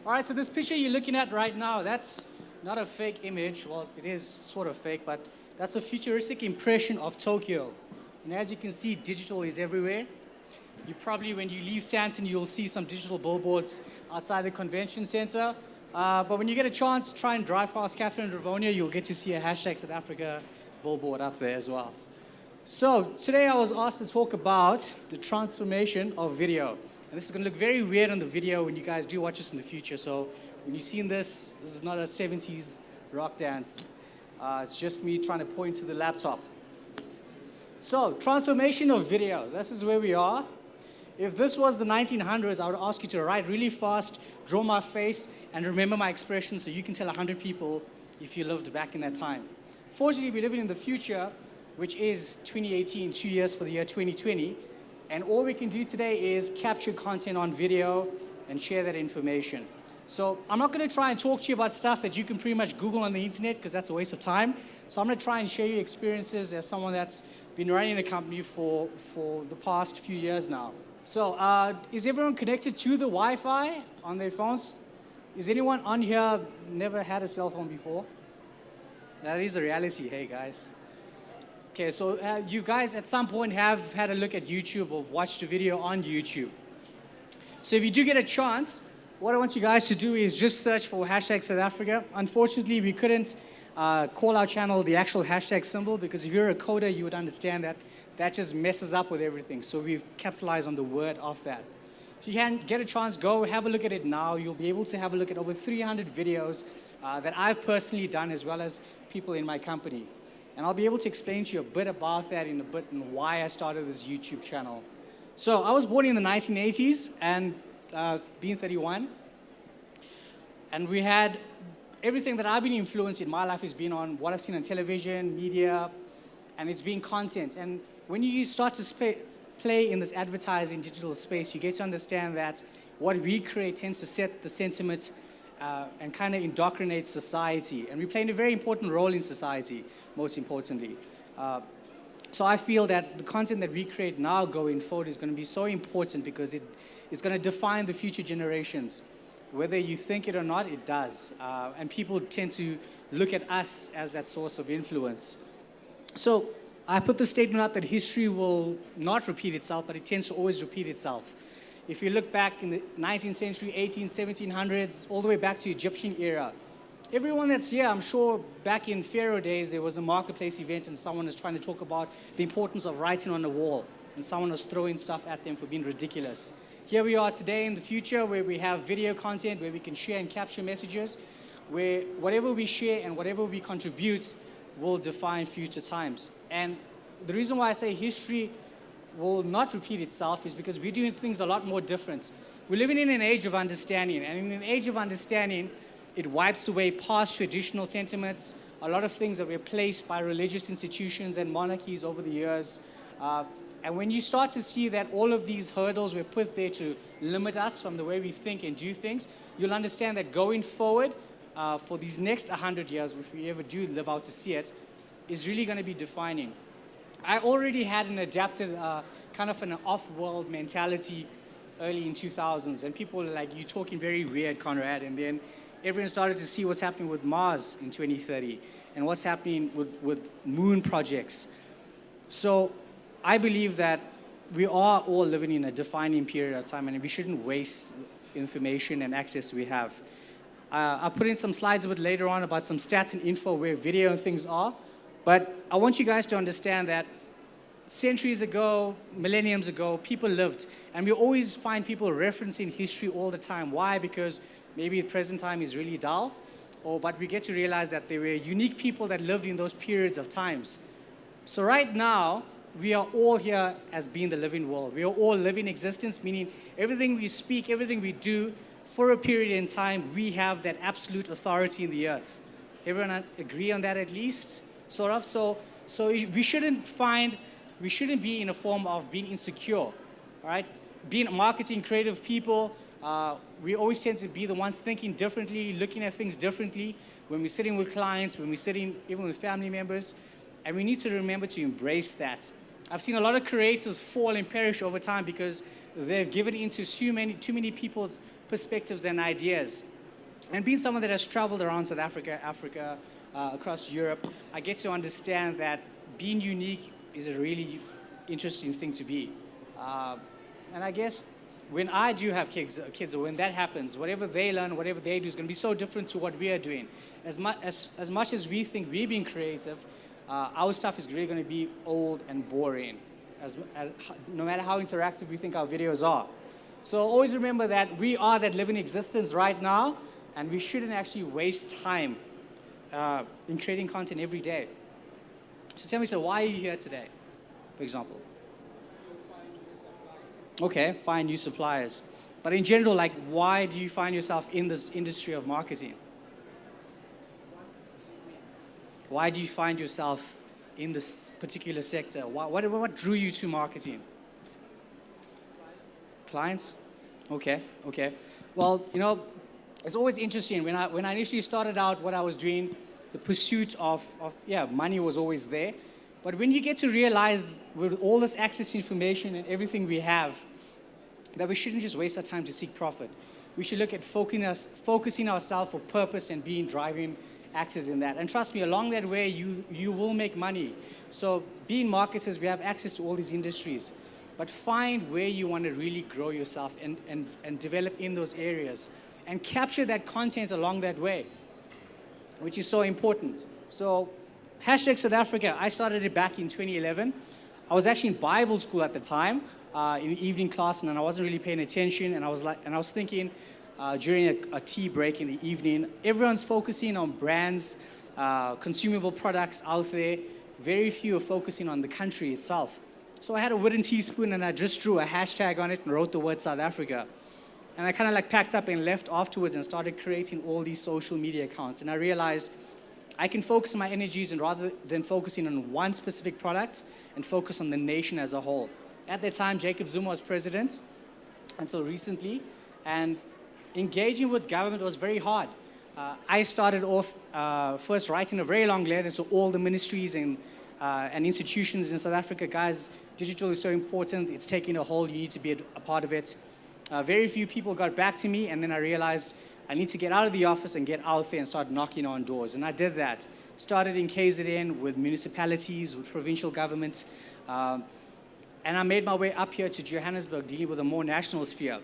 All right, so this picture you're looking at right now, that's not a fake image. Well, it is sort of fake, but that's a futuristic impression of Tokyo. And as you can see, digital is everywhere. You probably, when you leave Santon, you'll see some digital billboards outside the convention center. But when you get a chance, try and drive past Catherine and Rivonia, you'll get to see a hashtag South Africa billboard up there as well. So today I was asked to talk about the transformation of video. And this is going to look very weird on the video when you guys do watch this in the future. So when you've seen this, this is not a 70s rock dance. It's just me trying to point to the laptop. So transformation of video, this is where we are. If this was the 1900s, I would ask you to write really fast, draw my face, and remember my expression so you can tell 100 people if you lived back in that time. Fortunately, we're living in the future, which is 2018, 2 years for the year 2020. And all we can do today is capture content on video and share that information. So I'm not going to try and talk to you about stuff that you can pretty much Google on the internet because that's a waste of time. So I'm going to try and share you experiences as someone that's been running a company for the past few years now. So is everyone connected to the Wi-Fi on their phones? Is anyone on here never had a cell phone before? That is a reality, hey guys. Okay, so you guys at some point have had a look at YouTube or watched a video on YouTube. So if you do get a chance, what I want you guys to do is just search for hashtag South Africa. Unfortunately, we couldn't call our channel the actual hashtag symbol because if you're a coder, you would understand that that just messes up with everything. So we've capitalized on the word of that. If you can get a chance, go have a look at it now. You'll be able to have a look at over 300 videos that I've personally done as well as people in my company. And I'll be able to explain to you a bit about that in a bit and why I started this YouTube channel. So I was born in the 1980s and being 31. And we had everything that I've been influenced in my life has been on what I've seen on television, media, and it's been content. And when you start to play in this advertising digital space, you get to understand that what we create tends to set the sentiment and kind of indoctrinate society. And we play a very important role in society, most importantly. So I feel that the content that we create now going forward is going to be so important because it's going to define the future generations. Whether you think it or not, it does. And people tend to look at us as that source of influence. So I put the statement up that history will not repeat itself, but it tends to always repeat itself. If you look back in the 19th century, 1800s, 1700s, all the way back to Egyptian era, everyone that's here, I'm sure back in Pharaoh days, there was a marketplace event and someone was trying to talk about the importance of writing on the wall, and someone was throwing stuff at them for being ridiculous. Here we are today in the future where we have video content, where we can share and capture messages, where whatever we share and whatever we contribute will define future times. And the reason why I say history will not repeat itself is because we're doing things a lot more different. We're living in an age of understanding, and in an age of understanding, it wipes away past traditional sentiments, a lot of things that were placed by religious institutions and monarchies over the years. And when you start to see that all of these hurdles were put there to limit us from the way we think and do things, you'll understand that going forward for these next 100 years, if we ever do live out to see it, is really going to be defining. I already had an adapted kind of an off-world mentality early in 2000s, and people were like, "You're talking very weird, Conrad." And then everyone started to see what's happening with Mars in 2030 and what's happening with moon projects. So I believe that we are all living in a defining period of time, and we shouldn't waste information and access we have. I'll put in some slides a bit later on about some stats and info where video and things are. But I want you guys to understand that centuries ago, millenniums ago, people lived. And we always find people referencing history all the time. Why? Because maybe the present time is really dull. But we get to realize that there were unique people that lived in those periods of times. So right now, we are all here as being the living world. We are all living existence, meaning everything we speak, everything we do, for a period in time, we have that absolute authority in the earth. Everyone agree on that at least? Sort of. So we shouldn't be in a form of being insecure, all right? Being marketing creative people, we always tend to be the ones thinking differently, looking at things differently when we're sitting with clients, when we're sitting even with family members, and we need to remember to embrace that. I've seen a lot of creators fall and perish over time because they've given into too many people's perspectives and ideas. And being someone that has traveled around South Africa, across Europe, I get to understand that being unique is a really interesting thing to be. And I guess when I do have kids, or when that happens, whatever they learn, whatever they do is going to be so different to what we are doing. As much as we think we're being creative, our stuff is really going to be old and boring, no matter how interactive we think our videos are. So always remember that we are that living existence right now, and we shouldn't actually waste time in creating content every day. So tell me, so why are you here today, for example? Okay, find new suppliers. But in general, like, why do you find yourself in this industry of marketing? Why do you find yourself in this particular sector? What drew you to marketing? Clients? Okay. Well, it's always interesting. When I initially started out what I was doing, the pursuit of money was always there. But when you get to realize with all this access to information and everything we have, that we shouldn't just waste our time to seek profit. We should look at focusing ourselves for purpose and driving access in that. And trust me, along that way, you will make money. So being marketers, we have access to all these industries. But find where you want to really grow yourself and develop in those areas. And capture that content along that way, which is so important. So #South Africa, I started it back in 2011. I was actually in Bible school at the time, in the evening class, and I wasn't really paying attention. And I was thinking during a tea break in the evening, everyone's focusing on brands, consumable products out there. Very few are focusing on the country itself. So I had a wooden teaspoon, and I just drew a hashtag on it and wrote the word South Africa. And I kind of like packed up and left afterwards and started creating all these social media accounts. And I realized I can focus my energies, and rather than focusing on one specific product, and focus on the nation as a whole. At that time, Jacob Zuma was president until recently, and engaging with government was very hard. I started off first writing a very long letter to all the ministries and institutions in South Africa. Guys, digital is so important. It's taking a hold. You need to be a part of it. Very few people got back to me, and then I realized I need to get out of the office and get out there and start knocking on doors. And I did that. Started in KZN with municipalities, with provincial government. And I made my way up here to Johannesburg, dealing with a more national sphere.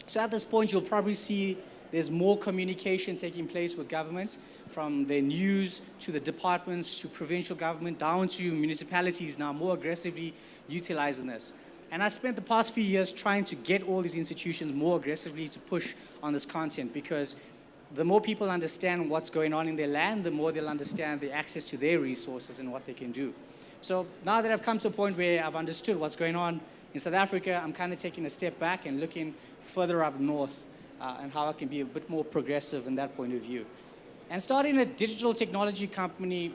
So at this point, you'll probably see there's more communication taking place with governments, from their news to the departments to provincial government down to municipalities now more aggressively utilizing this. And I spent the past few years trying to get all these institutions more aggressively to push on this content, because the more people understand what's going on in their land, the more they'll understand the access to their resources and what they can do. So now that I've come to a point where I've understood what's going on in South Africa, I'm kind of taking a step back and looking further up north and how I can be a bit more progressive in that point of view. And starting a digital technology company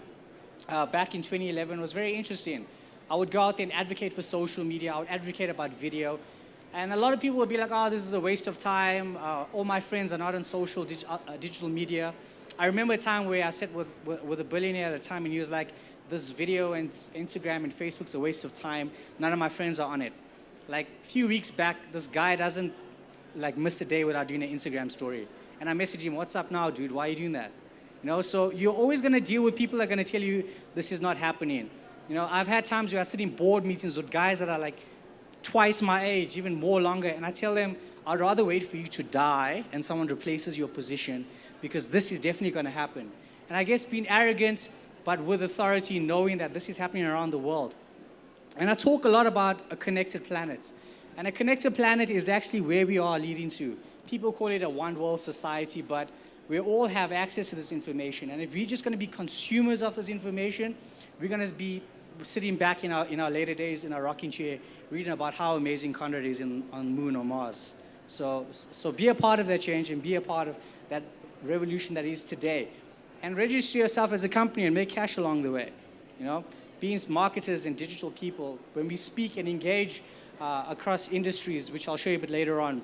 back in 2011 was very interesting. I would go out there and advocate for social media. I would advocate about video. And a lot of people would be like, oh, this is a waste of time. All my friends are not on social digital media. I remember a time where I sat with a billionaire at a time, and he was like, this video and Instagram and Facebook's a waste of time. None of my friends are on it. Like a few weeks back, this guy doesn't like miss a day without doing an Instagram story. And I messaged him, what's up now, dude? Why are you doing that? So you're always going to deal with people that are going to tell you this is not happening. I've had times where I sit in board meetings with guys that are like twice my age, even more longer, and I tell them, I'd rather wait for you to die and someone replaces your position, because this is definitely going to happen. And I guess being arrogant, but with authority, knowing that this is happening around the world. And I talk a lot about a connected planet. And a connected planet is actually where we are leading to. People call it a one world society, but we all have access to this information. And if we're just going to be consumers of this information, we're going to be sitting back in our later days in our rocking chair, reading about how amazing Conrad is on the moon or Mars. So be a part of that change and be a part of that revolution that is today. And register yourself as a company and make cash along the way. Being marketers and digital people, when we speak and engage across industries, which I'll show you a bit later on,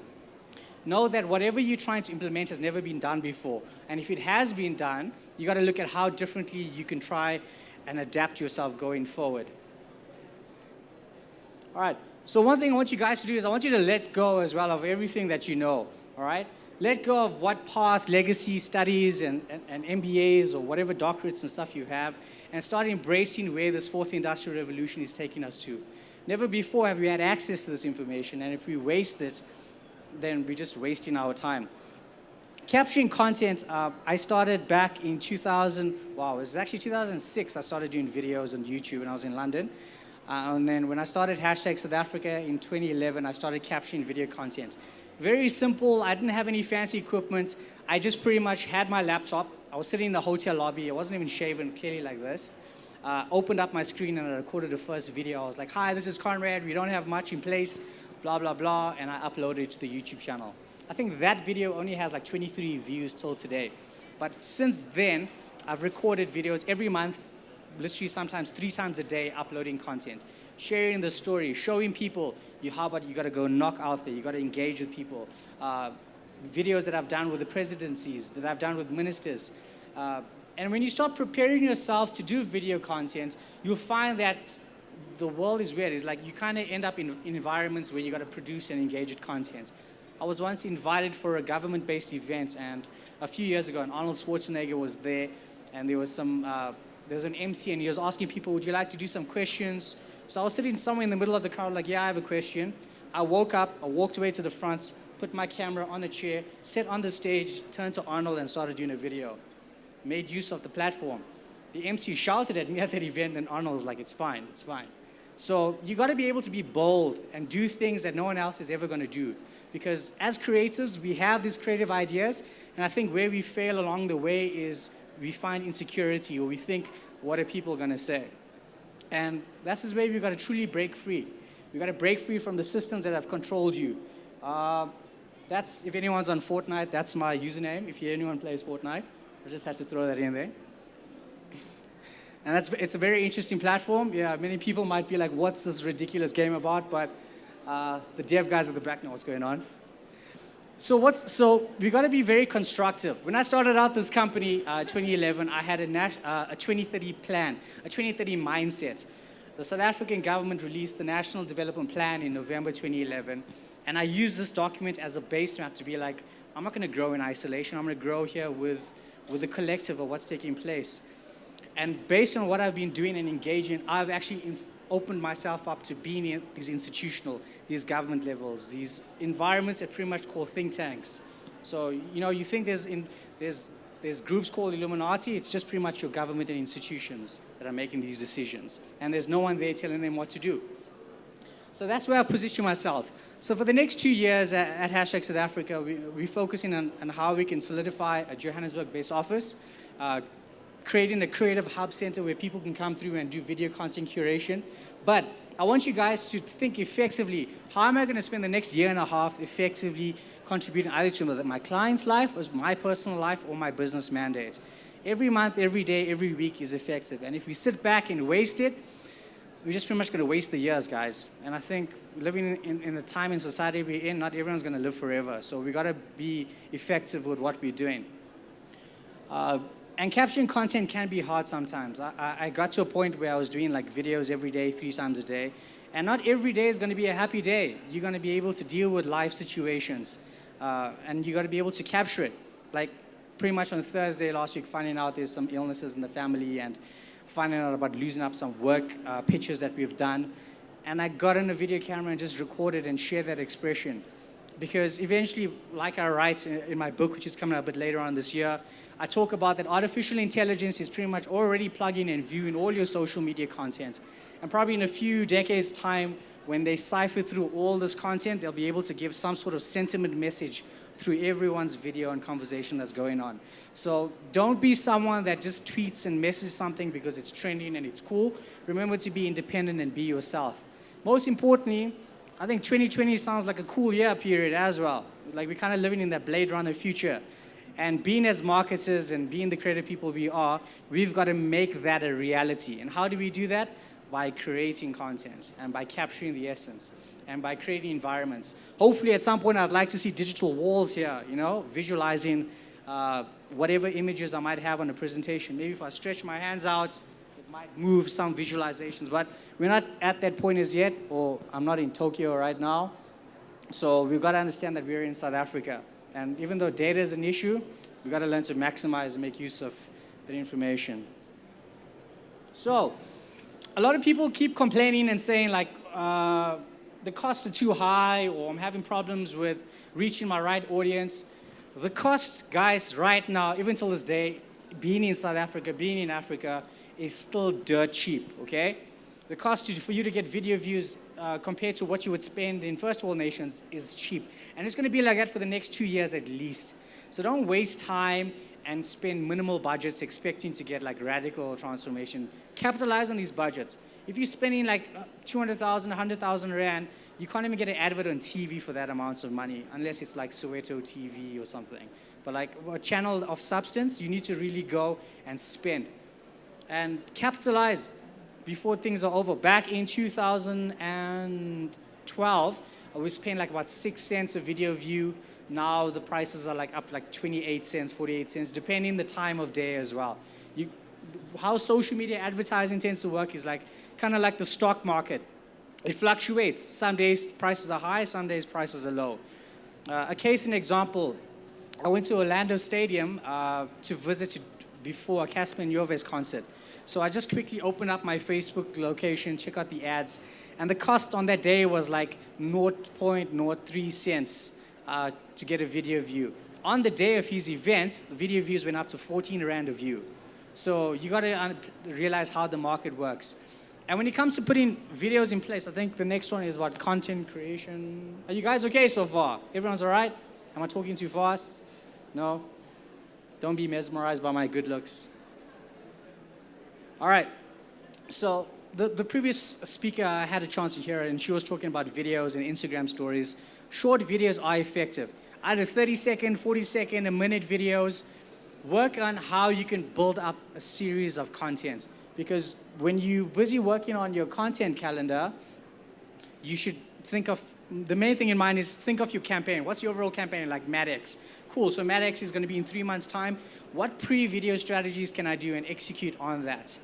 know that whatever you're trying to implement has never been done before. And if it has been done, you got to look at how differently you can try and adapt yourself going forward. All right. So one thing I want you guys to do is I want you to let go as well of everything that you know. All right. let go of what past legacy studies and MBAs or whatever doctorates and stuff you have, and start embracing where this fourth industrial revolution is taking us to. Never before have we had access to this information, and if we waste it, then we're just wasting our time. Capturing content, I started back in 2000, wow, it was actually 2006, I started doing videos on YouTube when I was in London. And then when I started South Africa in 2011, I started capturing video content. Very simple, I didn't have any fancy equipment. I just pretty much had my laptop. I was sitting in the hotel lobby, I wasn't even shaven, clearly like this. Opened up my screen and I recorded the first video. I was like, hi, this is Conrad, we don't have much in place, blah, blah, blah, and I uploaded it to the YouTube channel. I think that video only has like 23 views till today. But since then, I've recorded videos every month, literally sometimes 3 times a day, uploading content, sharing the story, showing people, how about you gotta go knock out there, you gotta engage with people. Videos that I've done with the presidencies, that I've done with ministers. And when you start preparing yourself to do video content, you'll find that the world is weird. It's like you kind of end up in environments where you gotta produce and engage with content. I was once invited for a government-based event, and a few years ago, and Arnold Schwarzenegger was there, and there was an MC, and he was asking people, would you like to do some questions? So I was sitting somewhere in the middle of the crowd, like, yeah, I have a question. I woke up, I walked away to the front, put my camera on a chair, sat on the stage, turned to Arnold, and started doing a video. Made use of the platform. The MC shouted at me at that event, and Arnold was like, it's fine, it's fine. So you got to be able to be bold and do things that no one else is ever going to do. Because as creatives, we have these creative ideas, and I think where we fail along the way is we find insecurity, or we think, what are people going to say? And that's where we've got to truly break free. We've got to break free from the systems that have controlled you. If anyone's on Fortnite, that's my username, if anyone plays Fortnite. I just had to throw that in there. And it's a very interesting platform. Yeah, many people might be like, what's this ridiculous game about? But the dev guys at the back know what's going on. So we got to be very constructive. When I started out this company, 2011, I had a 2030 plan, a 2030 mindset. The South African government released the National Development Plan in November 2011, and I used this document as a base map to be like, I'm not going to grow in isolation. I'm going to grow here with the collective of what's taking place. And based on what I've been doing and engaging, I've actually opened myself up to being in these government levels, these environments that pretty much call think tanks. So, you think there's groups called Illuminati, it's just pretty much your government and institutions that are making these decisions. And there's no one there telling them what to do. So that's where I've positioned myself. So for the next 2 years at South Africa, we're focusing on how we can solidify a Johannesburg-based office, creating a creative hub center where people can come through and do video content curation. But I want you guys to think effectively, how am I going to spend the next year and a half effectively contributing either to my client's life, or my personal life, or my business mandate? Every month, every day, every week is effective. And if we sit back and waste it, we're just pretty much going to waste the years, guys. And I think living in the time and society we're in, not everyone's going to live forever. So we got to be effective with what we're doing. And capturing content can be hard sometimes. I got to a point where I was doing like videos every day, 3 times a day. And not every day is going to be a happy day. You're going to be able to deal with life situations. And you got to be able to capture it. Like pretty much on Thursday last week, finding out there's some illnesses in the family, and finding out about losing up some work pictures that we've done. And I got in a video camera and just recorded and shared that expression. Because eventually, like I write in my book, which is coming out a bit later on this year, I talk about that artificial intelligence is pretty much already plugging and viewing all your social media content. And probably in a few decades' time, when they cipher through all this content, they'll be able to give some sort of sentiment message through everyone's video and conversation that's going on. So don't be someone that just tweets and messages something because it's trending and it's cool. Remember to be independent and be yourself. Most importantly, I think 2020 sounds like a cool year period as well. Like we're kind of living in that Blade Runner future. And being as marketers and being the creative people we are, we've got to make that a reality. And how do we do that? By creating content and by capturing the essence and by creating environments. Hopefully at some point I'd like to see digital walls here, visualizing whatever images I might have on a presentation. Maybe if I stretch my hands out, it might move some visualizations, but we're not at that point as yet, or I'm not in Tokyo right now. So we've got to understand that we're in South Africa. And even though data is an issue, we got to learn to maximize and make use of that information. So, a lot of people keep complaining and saying like, the costs are too high, or I'm having problems with reaching my right audience. The cost, guys, right now, even till this day, being in South Africa, being in Africa, is still dirt cheap, okay? The cost for you to get video views compared to what you would spend in first world nations is cheap. And it's gonna be like that for the next 2 years at least. So don't waste time and spend minimal budgets expecting to get like radical transformation. Capitalize on these budgets. If you're spending like 200,000, 100,000 Rand, you can't even get an advert on TV for that amount of money, unless it's like Soweto TV or something. But like a channel of substance, you need to really go and spend. And capitalize before things are over. Back in 2012, I was paying like about 6 cents a video view. Now the prices are like up like 28 cents, 48 cents, depending the time of day as well. How social media advertising tends to work is like kind of like the stock market. It fluctuates. Some days prices are high, some days prices are low. A case in example, I went to Orlando Stadium to visit before a Casper Nyove's concert. So I just quickly opened up my Facebook location, check out the ads, and the cost on that day was like 0.03 cents to get a video view. On the day of his events, the video views went up to 14 Rand a view. So you got to realize how the market works. And when it comes to putting videos in place, I think the next one is about content creation. Are you guys okay so far? Everyone's all right? Am I talking too fast? No? Don't be mesmerized by my good looks. All right. So the previous speaker, I had a chance to hear it, and she was talking about videos and Instagram stories. Short videos are effective. Either 30-second, 40-second, a minute videos. Work on how you can build up a series of content. Because when you're busy working on your content calendar, you should think of, the main thing in mind is think of your campaign. What's your overall campaign? Like Madex. Cool, so Madex is going to be in 3 months' time. What pre-video strategies can I do and execute on that?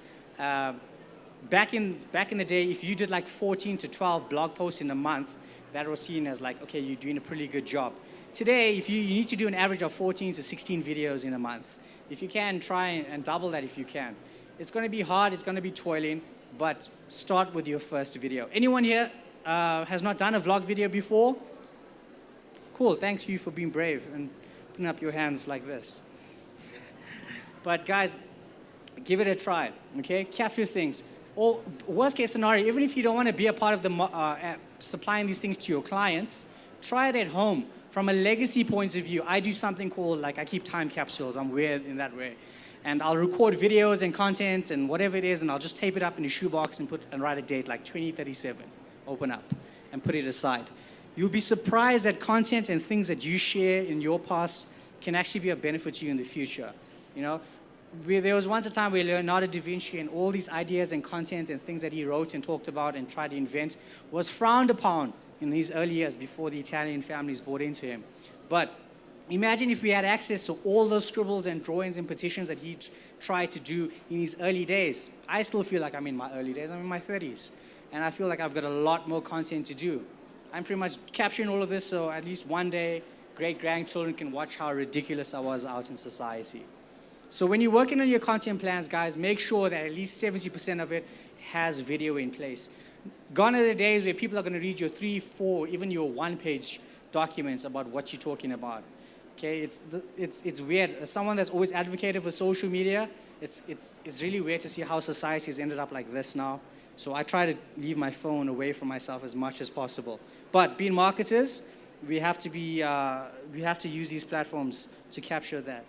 Back in the day, if you did like 14 to 12 blog posts in a month, that was seen as like, okay, you're doing a pretty good job. Today, if you need to do an average of 14 to 16 videos in a month. If you can, try and double that if you can. It's going to be hard, it's going to be toiling, but start with your first video. Anyone here has not done a vlog video before? Cool, thanks you for being brave and putting up your hands like this. But guys, give it a try, okay? Capture things. Or worst case scenario, even if you don't want to be a part of the supplying these things to your clients, try it at home. From a legacy point of view, I do something called, like I keep time capsules. I'm weird in that way. And I'll record videos and content and whatever it is, and I'll just tape it up in a shoebox and write a date like 2037, open up, and put it aside. You'll be surprised that content and things that you share in your past can actually be of benefit to you in the future. You know, there was once a time where Leonardo da Vinci and all these ideas and content and things that he wrote and talked about and tried to invent was frowned upon in his early years before the Italian families bought into him. But imagine if we had access to all those scribbles and drawings and petitions that he tried to do in his early days. I still feel like I'm in my early days. I'm in my 30s. And I feel like I've got a lot more content to do. I'm pretty much capturing all of this so at least one day great-grandchildren can watch how ridiculous I was out in society. So when you're working on your content plans, guys, make sure that at least 70% of it has video in place. Gone are the days where people are going to read your 3, 4, even your 1-page documents about what you're talking about. Okay, it's weird. As someone that's always advocated for social media, it's really weird to see how society has ended up like this now. So I try to leave my phone away from myself as much as possible. But being marketers, we have to use these platforms to capture that.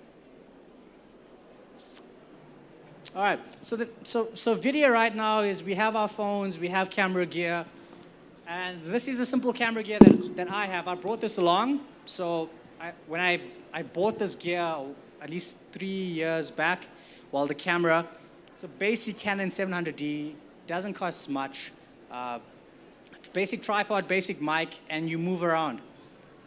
All right, so video right now is we have our phones, we have camera gear, and this is a simple camera gear that I have. I brought this along, so when I bought this gear at least 3 years back, well, the camera, it's a basic Canon 700D, doesn't cost much, basic tripod, basic mic, and you move around.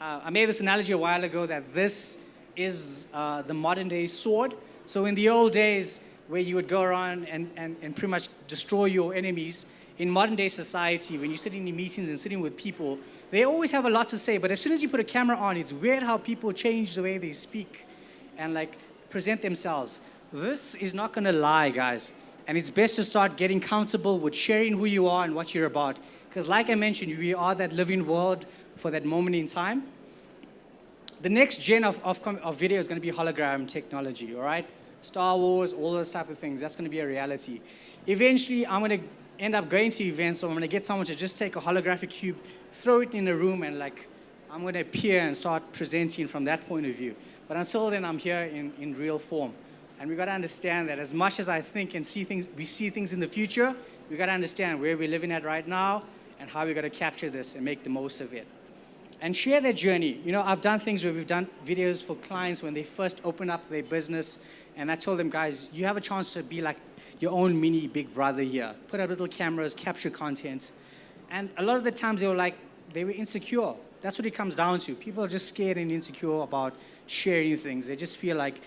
I made this analogy a while ago that this is the modern day sword. So in the old days, where you would go around and pretty much destroy your enemies, in modern day society, when you're sitting in meetings and sitting with people, they always have a lot to say, but as soon as you put a camera on, it's weird how people change the way they speak and like present themselves. This is not gonna lie, guys. And it's best to start getting comfortable with sharing who you are and what you're about. Because like I mentioned, we are that living world for that moment in time. The next gen of video is going to be hologram technology, all right? Star Wars, all those type of things, that's going to be a reality. Eventually, I'm going to end up going to events, so I'm going to get someone to just take a holographic cube, throw it in a room, and like, I'm going to appear and start presenting from that point of view. But until then, I'm here in real form. And we've got to understand that as much as I think and see things, we see things in the future, we've got to understand where we're living at right now and how we're going to capture this and make the most of it. And share their journey. You know, I've done things where we've done videos for clients when they first open up their business, and I told them, guys, you have a chance to be like your own mini big brother here. Put up little cameras, capture content. And a lot of the times they were insecure. That's what it comes down to. People are just scared and insecure about sharing things. They just feel like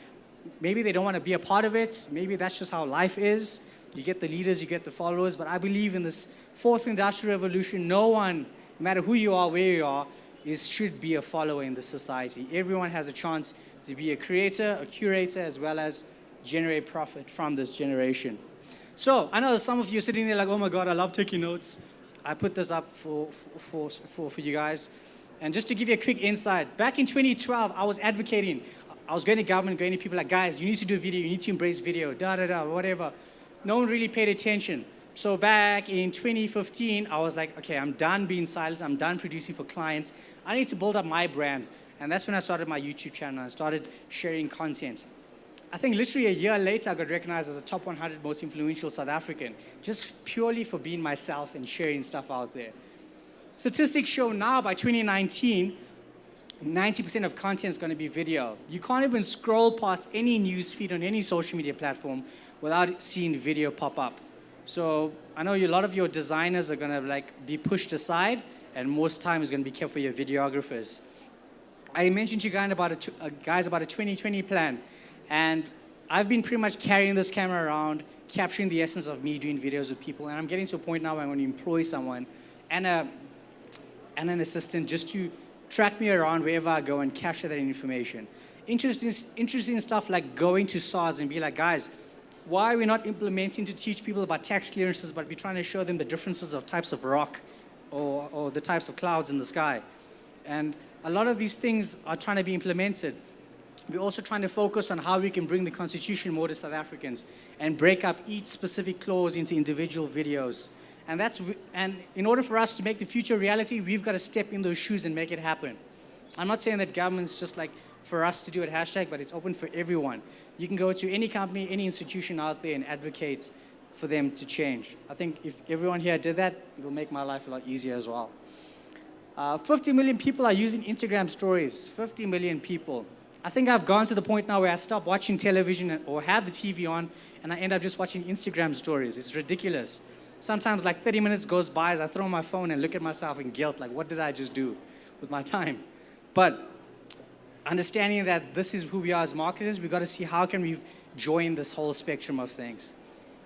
maybe they don't want to be a part of it. Maybe that's just how life is. You get the leaders, you get the followers. But I believe in this fourth industrial revolution, no one, no matter who you are, where you are, should be a follower in the society. Everyone has a chance to be a creator, a curator, as well as generate profit from this generation. So I know some of you are sitting there like, oh my God, I love taking notes. I put this up for you guys. And just to give you a quick insight, back in 2012, I was advocating. I was going to government, going to people like, guys, you need to do video, you need to embrace video, whatever. No one really paid attention. So back in 2015, I was like, okay, I'm done being silent. I'm done producing for clients. I need to build up my brand. And that's when I started my YouTube channel. I started sharing content. I think literally a year later, I got recognized as a top 100 most influential South African, just purely for being myself and sharing stuff out there. Statistics show now by 2019, 90% of content is going to be video. You can't even scroll past any news feed on any social media platform without seeing video pop up. So I know a lot of your designers are going to like be pushed aside, and most time is going to be kept for your videographers. I mentioned to you guys about a 2020 plan, and I've been pretty much carrying this camera around, capturing the essence of me doing videos with people, and I'm getting to a point now where I'm going to employ someone and an assistant just to track me around wherever I go and capture that information. Interesting stuff like going to SARS and be like, guys, why are we not implementing to teach people about tax clearances, but we're trying to show them the differences of types of rock or the types of clouds in the sky? And a lot of these things are trying to be implemented. We're also trying to focus on how we can bring the Constitution more to South Africans and break up each specific clause into individual videos. And in order for us to make the future reality, we've got to step in those shoes and make it happen. I'm not saying that government's just like for us to do it hashtag, but it's open for everyone. You can go to any company, any institution out there and advocate for them to change. I think if everyone here did that, it'll make my life a lot easier as well. 50 million people are using Instagram stories. 50 million people. I think I've gone to the point now where I stop watching television or have the TV on, and I end up just watching Instagram stories. It's ridiculous. Sometimes like 30 minutes goes by as I throw my phone and look at myself in guilt, like what did I just do with my time? But understanding that this is who we are as marketers, we've got to see how can we join this whole spectrum of things.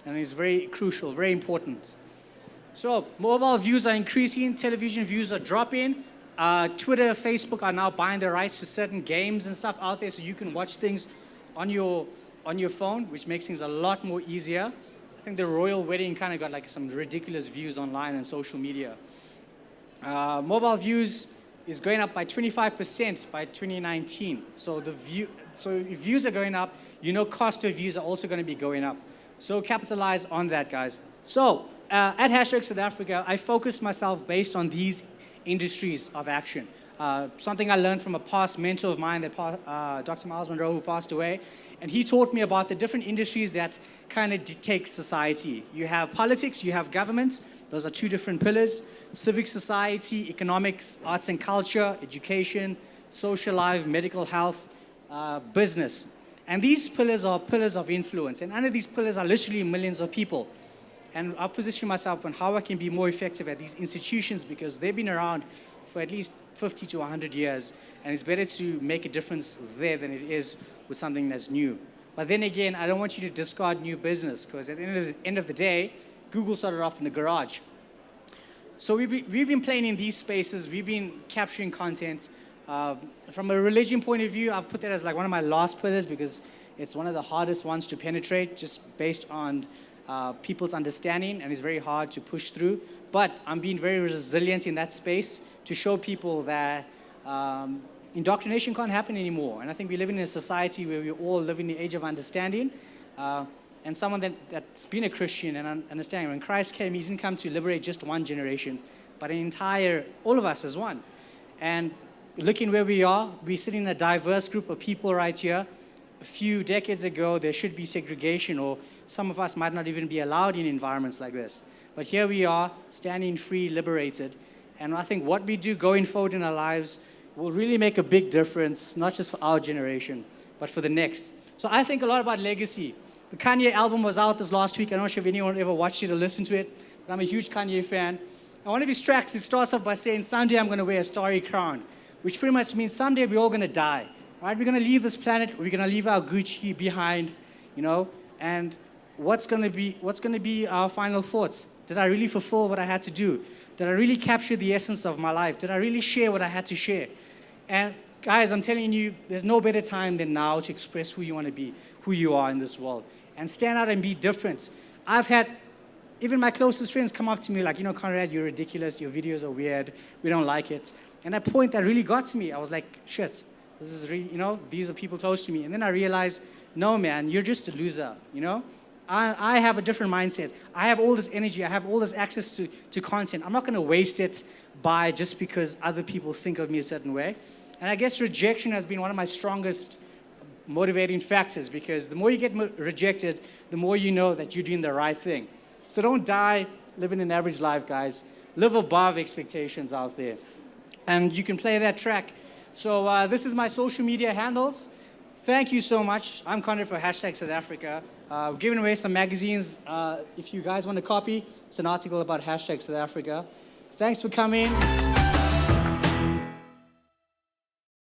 And it's very crucial, very important. So mobile views are increasing, television views are dropping. Twitter, Facebook are now buying the rights to certain games and stuff out there so you can watch things on your phone, which makes things a lot more easier. I think the royal wedding kind of got like some ridiculous views online and social media. Mobile views is going up by 25% by 2019. So if views are going up, you know cost of views are also going to be going up. So capitalize on that, guys. So at Hashtag South Africa, I focused myself based on these industries of action. Something I learned from a past mentor of mine, Dr. Miles Monroe, who passed away, and he taught me about the different industries that kind of dictate society. You have politics, you have government. Those are two different pillars. Civic society, economics, arts and culture, education, social life, medical health, business. And these pillars are pillars of influence. And under these pillars are literally millions of people. And I've positioned myself on how I can be more effective at these institutions because they've been around for at least 50 to 100 years. And it's better to make a difference there than it is with something that's new. But then again, I don't want you to discard new business because at the end of the day, Google started off in the garage. So we've been playing in these spaces. We've been capturing content. From a religion point of view, I've put that as like one of my last pillars because it's one of the hardest ones to penetrate just based on people's understanding, and it's very hard to push through. But I'm being very resilient in that space to show people that indoctrination can't happen anymore. And I think we live in a society where we all live in the age of understanding. And someone that's been a Christian and understanding, when Christ came, he didn't come to liberate just one generation, but all of us as one. And looking where we are, we're sitting in a diverse group of people right here. A few decades ago, there should be segregation, or some of us might not even be allowed in environments like this. But here we are, standing free, liberated. And I think what we do going forward in our lives will really make a big difference, not just for our generation, but for the next. So I think a lot about legacy. The Kanye album was out this last week. I'm not sure if anyone ever watched it or listened to it, but I'm a huge Kanye fan. And one of his tracks, it starts off by saying, someday I'm going to wear a starry crown, which pretty much means someday we're all going to die. Right? We're going to leave this planet. We're going to leave our Gucci behind, and what's going to be our final thoughts? Did I really fulfill what I had to do? Did I really capture the essence of my life? Did I really share what I had to share? And guys, I'm telling you, there's no better time than now to express who you want to be, who you are in this world, and stand out and be different. I've had even my closest friends come up to me like, Conrad, you're ridiculous, your videos are weird, we don't like it. And a point that really got to me, I was like, shit, this is really, these are people close to me. And then I realized, no, man, you're just a loser, I have a different mindset. I have all this energy, I have all this access to content. I'm not going to waste it just because other people think of me a certain way. And I guess rejection has been one of my strongest motivating factors, because the more you get rejected, the more you know that you're doing the right thing. So don't die living an average life, guys. Live above expectations out there. And you can play that track. So this is my social media handles. Thank you so much. I'm Conrad for South Africa. We're giving away some magazines. If you guys want a copy, it's an article about South Africa. Thanks for coming.